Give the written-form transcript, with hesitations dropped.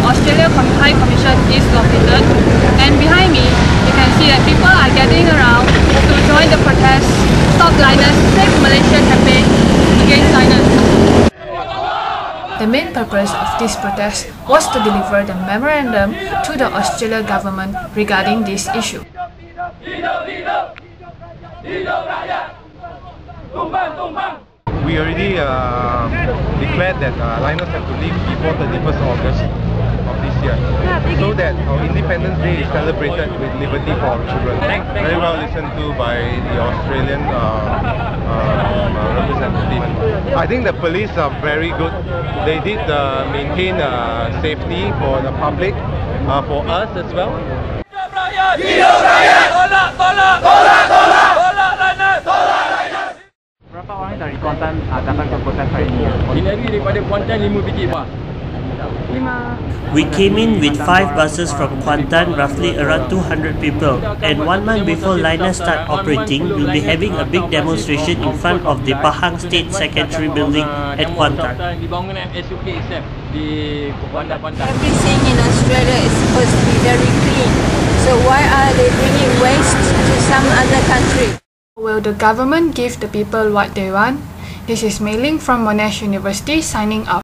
Australia High Commission is located, and behind me you can see that people are gathering around to join the protest Stop Linus Save Malaysia campaign against Linus. The main purpose of this protest was to deliver the memorandum to the Australian government regarding this issue. We already declared that Linus have to leave before 31st August of this year, so that our Independence Day is celebrated with liberty for our children. Very well listened to by the Australian representative. I think the police are very good. They did maintain safety for the public, for us as well. Berapa orang dari Kuantan datang ke proses hari ini? Ini daripada Kuantan 5 biji buah. 5. We came in with 5 buses from Kuantan, roughly around 200 people, and 1 month before Linus start operating, we'll be having a big demonstration in front of the Pahang State Secretary building at Kuantan. Everything in Australia is supposed to be very clean, so why are they bringing waste to some other country? Will the government give the people what they want? This is Mei Ling from Monash University signing off.